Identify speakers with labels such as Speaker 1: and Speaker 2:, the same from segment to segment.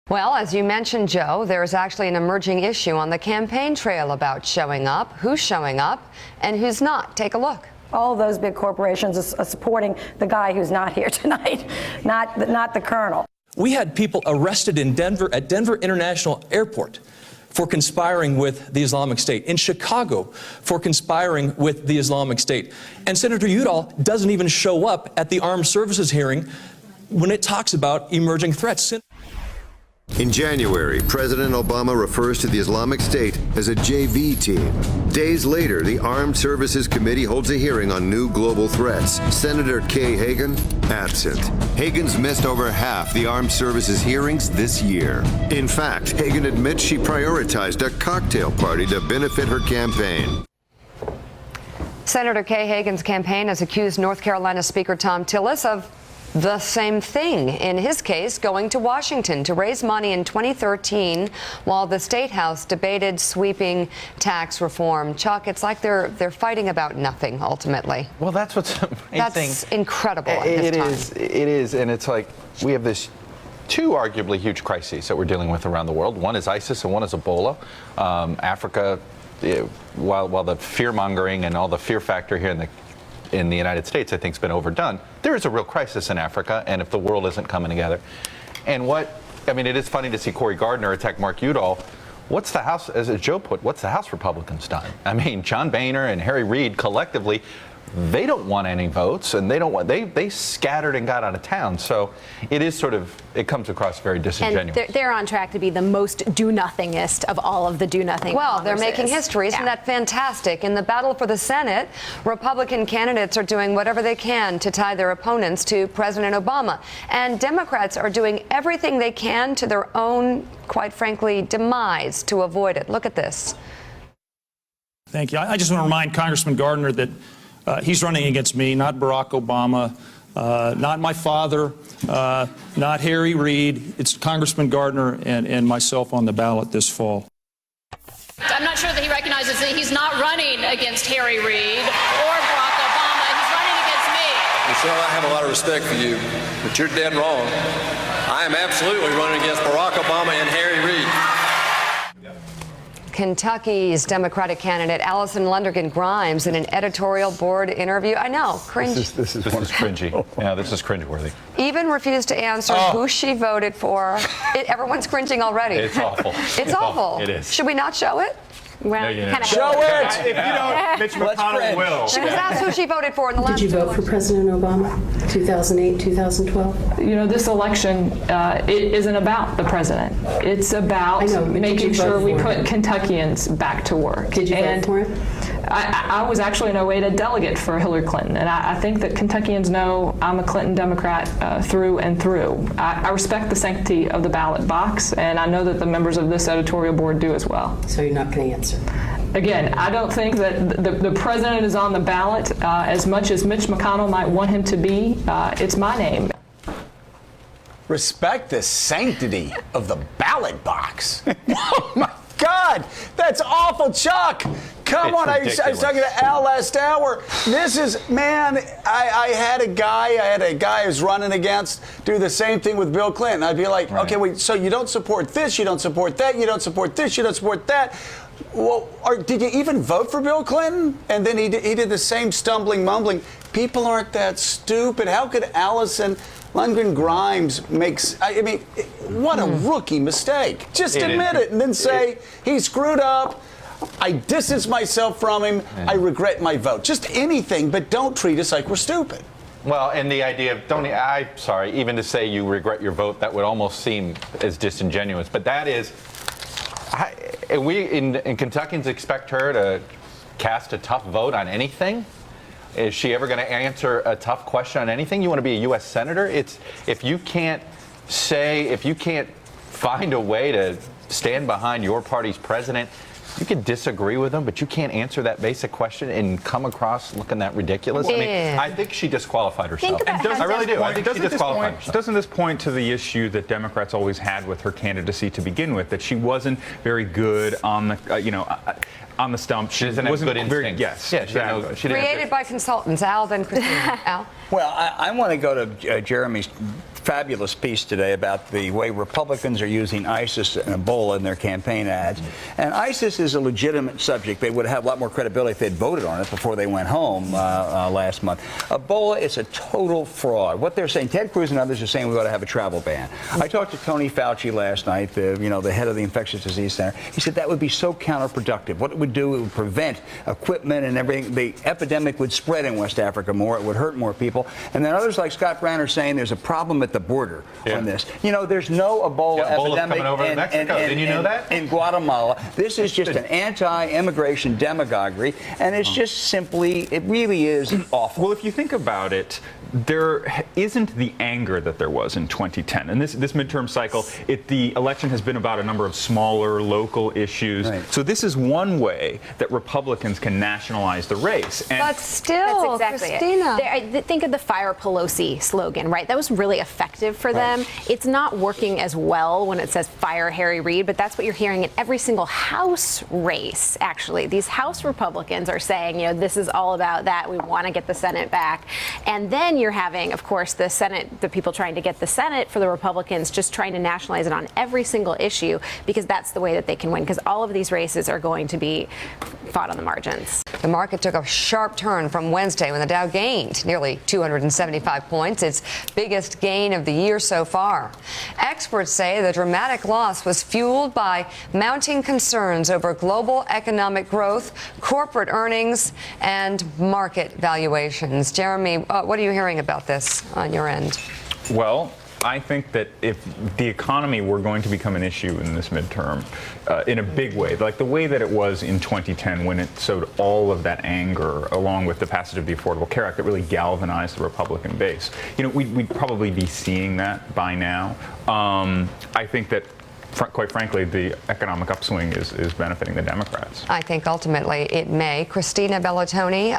Speaker 1: Well, as you mentioned, Joe, there's actually an emerging issue on the campaign trail about showing up, who's showing up, and who's not. Take a look.
Speaker 2: All those big corporations are supporting the guy who's not here tonight, not the colonel.
Speaker 3: We had people arrested in Denver at Denver International Airport for conspiring with the Islamic State, in Chicago for conspiring with the Islamic State. And Senator Udall doesn't even show up at the Armed Services hearing when it talks about emerging threats.
Speaker 4: In January, President Obama refers to the Islamic State as a JV team. Days later, the Armed Services Committee holds a hearing on new global threats. Senator Kay Hagan, absent. Hagan's missed over half the Armed Services hearings this year. In fact, Hagan admits she prioritized a cocktail party to benefit her campaign.
Speaker 1: Senator Kay Hagan's campaign has accused North Carolina Speaker Thom Tillis of the same thing, in his case going to Washington to raise money in 2013 while the State House debated sweeping tax reform. Chuck, it's like they're fighting about nothing ultimately.
Speaker 5: Well, that's what's amazing.
Speaker 1: That's incredible at this time.
Speaker 5: It is, and it's like we have this two arguably huge crises that we're dealing with around the world. One is ISIS and one is Ebola. Africa, while the fear-mongering and all the fear factor here in the United States, I think, has been overdone. There is a real crisis in Africa, and if the world isn't coming together. And it is funny to see Cory Gardner attack Mark Udall. What's the House, as Joe put, what's the House Republicans done? I mean, John Boehner and Harry Reid collectively, they don't want any votes, and they scattered and got out of town. So it is sort of, it comes across very disingenuous.
Speaker 6: And they're on track to be the most do-nothingest of all of the do-nothing
Speaker 1: Well, they're making history. Isn't
Speaker 6: yeah.
Speaker 1: that fantastic? In the battle for the Senate, Republican candidates are doing whatever they can to tie their opponents to President Obama. And Democrats are doing everything they can to their own, quite frankly, demise to avoid it. Look at this.
Speaker 7: Thank you. I just want to remind Congressman Gardner that he's running against me, not Barack Obama, not my father, not Harry Reid. It's Congressman Gardner and myself on the ballot this fall.
Speaker 8: I'm not sure that he recognizes that he's not running against Harry Reid or Barack Obama. He's running against me.
Speaker 9: Michelle, I have a lot of respect for you, but you're dead wrong. I am absolutely running against Barack Obama and Harry Reid.
Speaker 1: Kentucky's Democratic candidate Allison Lundergan Grimes in an editorial board interview. I know, cringe.
Speaker 5: This is cringy. Yeah, this is cringeworthy.
Speaker 1: Even refused to answer who she voted for. Everyone's cringing already.
Speaker 5: It's awful.
Speaker 1: It's awful.
Speaker 5: It is.
Speaker 1: Should we not show it?
Speaker 6: Well,
Speaker 5: No,
Speaker 10: show it! If you don't, Mitch McConnell will.
Speaker 1: She was asked who she voted for in the last.
Speaker 11: Did you vote for President Obama, 2008, 2012?
Speaker 12: You know, this election it isn't about the president. It's about making sure we put Kentuckians back to work.
Speaker 11: Did you vote for him?
Speaker 12: I was actually in 2008 a delegate for Hillary Clinton, and I think that Kentuckians know I'm a Clinton Democrat through and through. I respect the sanctity of the ballot box, and I know that the members of this editorial board do as well.
Speaker 11: So you're not going to answer?
Speaker 12: Again, I don't think that the president is on the ballot as much as Mitch McConnell might want him to be. It's my name.
Speaker 10: Respect the sanctity of the ballot box. Oh my God, that's awful, Chuck. Come on, I was talking to Al last hour. This is, man, I had a guy I was running against do the same thing with Bill Clinton. I'd be like, okay, wait, so you don't support this, you don't support that, you don't support this, you don't support that. Well, did you even vote for Bill Clinton? And then he did the same stumbling, mumbling. People aren't that stupid. How could Allison Lundgren Grimes I mean, what a rookie mistake. Just admit it and then say, he screwed up. I distance myself from him. I regret my vote. Just anything, but don't treat us like we're stupid.
Speaker 5: Well, and the idea of, even to say you regret your vote, that would almost seem as disingenuous. But that is, in Kentuckians expect her to cast a tough vote on anything? Is she ever going to answer a tough question on anything? You want to be a U.S. senator? If you can't find a way to stand behind your party's president, you can disagree with them, but you can't answer that basic question and come across looking that ridiculous. I mean, I think she disqualified herself. I really do. I think she disqualified herself.
Speaker 13: Doesn't this point to the issue that Democrats always had with her candidacy to begin with, that she wasn't very good on the, on the stump?
Speaker 5: She doesn't have good instinct.
Speaker 13: Yes.
Speaker 5: Yeah,
Speaker 13: exactly.
Speaker 1: Created by consultants. Al, then Christina. Al?
Speaker 10: Well, I want to go to Jeremy's fabulous piece today about the way Republicans are using ISIS and Ebola in their campaign ads. And ISIS is a legitimate subject. They would have a lot more credibility if they'd voted on it before they went home last month. Ebola is a total fraud. What they're saying, Ted Cruz and others are saying we ought to have a travel ban. I talked to Tony Fauci last night, the head of the Infectious Disease Center. He said that would be so counterproductive. What it would do, it would prevent equipment and everything. The epidemic would spread in West Africa more. It would hurt more people. And then others like Scott Brown are saying there's a problem at the border on this. There's no Ebola epidemic
Speaker 5: coming over to Mexico. Didn't you know that?
Speaker 10: In Guatemala. This is just an anti-immigration demagoguery, and it's just simply, it really is awful.
Speaker 13: Well, if you think about it, there isn't the anger that there was in 2010. And this midterm cycle, the election has been about a number of smaller local issues. Right. So this is one way that Republicans can nationalize the race. And
Speaker 1: but still,
Speaker 6: that's exactly
Speaker 1: Christina.
Speaker 6: Think of the Fire Pelosi slogan, right? That was really effective for them. It's not working as well when it says fire Harry Reid, but that's what you're hearing in every single House race, actually. These House Republicans are saying, this is all about that. We want to get the Senate back. And then you're having, of course, the Senate, the people trying to get the Senate for the Republicans, just trying to nationalize it on every single issue, because that's the way that they can win, because all of these races are going to be fought on the margins.
Speaker 1: The market took a sharp turn from Wednesday when the Dow gained nearly 275 points, its biggest gain of the year so far. Experts say the dramatic loss was fueled by mounting concerns over global economic growth, corporate earnings, and market valuations. Jeremy, what are you hearing about this on your end?
Speaker 13: Well, I think that if the economy were going to become an issue in this midterm in a big way, like the way that it was in 2010 when it sowed all of that anger along with the passage of the Affordable Care Act that really galvanized the Republican base, we'd probably be seeing that by now. I think that quite frankly, the economic upswing is benefiting the Democrats.
Speaker 1: I think ultimately it may. Christina Bellantoni,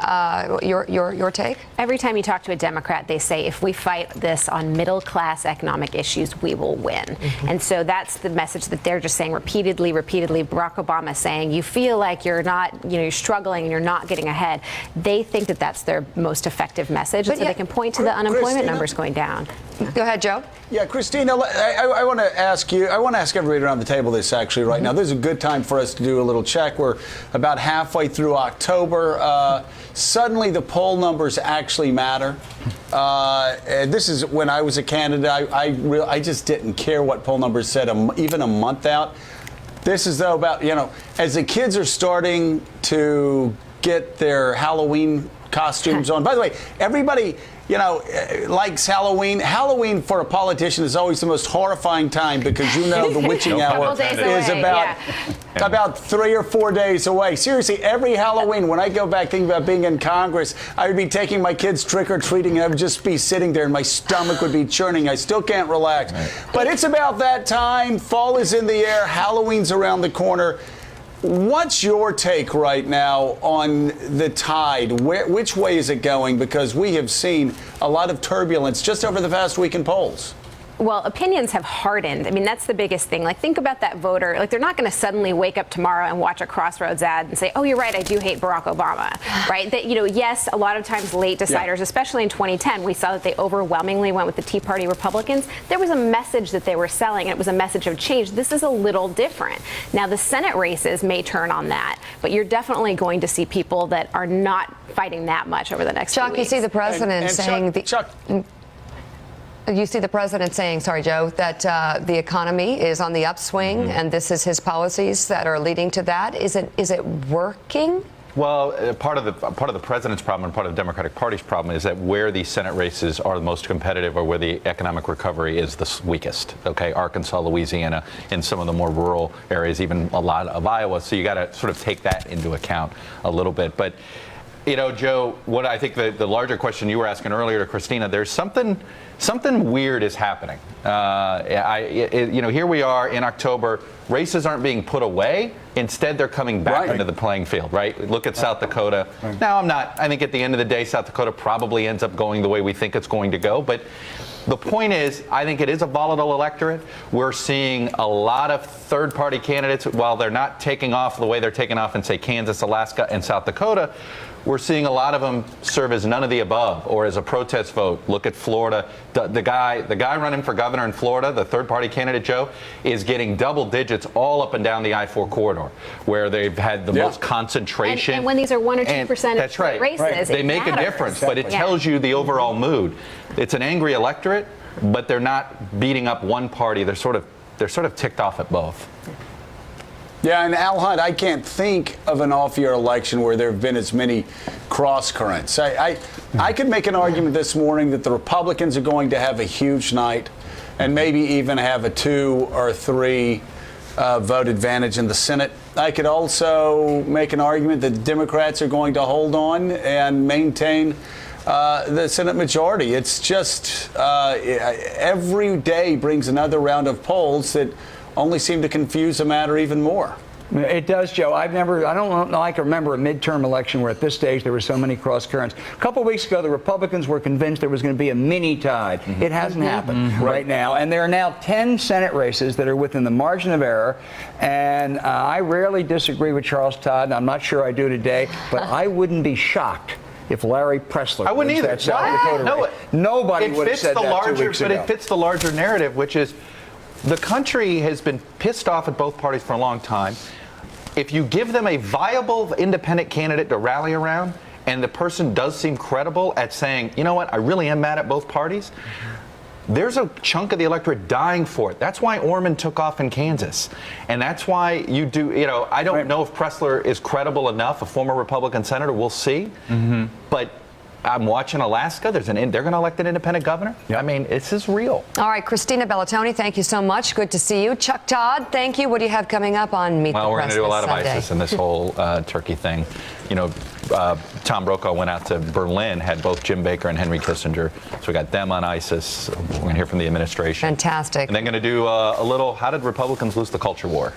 Speaker 1: your take?
Speaker 6: Every time you talk to a Democrat, they say, if we fight this on middle-class economic issues, we will win. Mm-hmm. And so that's the message that they're just saying repeatedly. Barack Obama saying, you feel like you're not, you're struggling and you're not getting ahead. They think that that's their most effective message, and so they can point to the unemployment numbers going down.
Speaker 1: Go ahead, Joe.
Speaker 10: Yeah, Christina, I want to ask you, I want to ask everybody around the table this actually right now. This is a good time for us to do a little check. We're about halfway through October. Suddenly the poll numbers actually matter. And this is when I was a candidate. I just didn't care what poll numbers said even a month out. This is though about, as the kids are starting to get their Halloween costumes on. By the way, everybody, likes Halloween. Halloween for a politician is always the most horrifying time because the witching hour is about 3 or 4 days away. Seriously, every Halloween, when I go back thinking about being in Congress, I would be taking my kids trick-or-treating and I would just be sitting there and my stomach would be churning. I still can't relax. Right. But it's about that time. Fall is in the air. Halloween's around the corner. What's your take right now on the tide? Which way is it going? Because we have seen a lot of turbulence just over the past week in polls.
Speaker 6: Well, opinions have hardened. I mean, that's the biggest thing. Think about that voter. They're not going to suddenly wake up tomorrow and watch a Crossroads ad and say, oh, you're right, I do hate Barack Obama, right? That, yes, a lot of times late deciders, especially in 2010, we saw that they overwhelmingly went with the Tea Party Republicans. There was a message that they were selling, and it was a message of change. This is a little different. Now, the Senate races may turn on that, but you're definitely going to see people that are not fighting that much over the next few weeks.
Speaker 1: You see the president saying... You see the president saying, sorry, Joe, that the economy is on the upswing, and this is his policies that are leading to that. Is it working?
Speaker 5: Well, part of the president's problem and part of the Democratic Party's problem is that where these Senate races are the most competitive or where the economic recovery is the weakest. Okay, Arkansas, Louisiana, in some of the more rural areas, even a lot of Iowa. So you got to sort of take that into account a little bit. But Joe, what I think the larger question you were asking earlier to Christina, there's something weird is happening. Here we are in October. Races aren't being put away. Instead, they're coming back into the playing field, right? Look at South Dakota. Now, I think at the end of the day, South Dakota probably ends up going the way we think it's going to go. But the point is, I think it is a volatile electorate. We're seeing a lot of third-party candidates, while they're not taking off the way they're taking off in, say, Kansas, Alaska, and South Dakota, we're seeing a lot of them serve as none of the above or as a protest vote. Look at Florida. The guy running for governor in Florida, the third-party candidate, Joe, is getting double digits all up and down the I-4 corridor, where they've had the most concentration.
Speaker 6: And when these are 1 or 2%
Speaker 5: that's
Speaker 6: of
Speaker 5: right.
Speaker 6: races,
Speaker 5: They make a difference, but it tells you the overall mood. It's an angry electorate, but they're not beating up one party. They're sort of ticked off at both.
Speaker 10: Yeah, and Al Hunt, I can't think of an off-year election where there have been as many cross currents. I could make an argument this morning that the Republicans are going to have a huge night and maybe even have a 2 or 3 vote advantage in the Senate. I could also make an argument that the Democrats are going to hold on and maintain the Senate majority. It's just every day brings another round of polls that only seem to confuse the matter even more.
Speaker 14: It does, Joe. I don't know I can remember a midterm election where at this stage there were so many cross currents. A couple weeks ago, the Republicans were convinced there was going to be a mini tide. It hasn't happened right now. And there are now 10 Senate races that are within the margin of error. And I rarely disagree with Charles Todd, and I'm not sure I do today, but I wouldn't be shocked if Larry Pressler wins that South Dakota race. Nobody would have said that 2 weeks ago.
Speaker 5: But it fits the larger narrative, which is the country has been pissed off at both parties for a long time. If you give them a viable independent candidate to rally around, and the person does seem credible at saying, you know what, I really am mad at both parties, there's a chunk of the electorate dying for it. That's why Orman took off in Kansas. And that's why I don't know if Pressler is credible enough, a former Republican senator, we'll see. But I'm watching Alaska. They're going to elect an independent governor. I mean, this is real.
Speaker 1: All right, Christina Bellantoni, thank you so much. Good to see you. Chuck Todd, thank you. What do you have coming up on Meet the Press?
Speaker 5: Well, we're going to do a lot of
Speaker 1: Sunday?
Speaker 5: ISIS in this whole Turkey thing. Tom Brokaw went out to Berlin, had both Jim Baker and Henry Kissinger. So we got them on ISIS. We're going to hear from the administration.
Speaker 1: Fantastic.
Speaker 5: And then going to do a little, how did Republicans lose the culture war?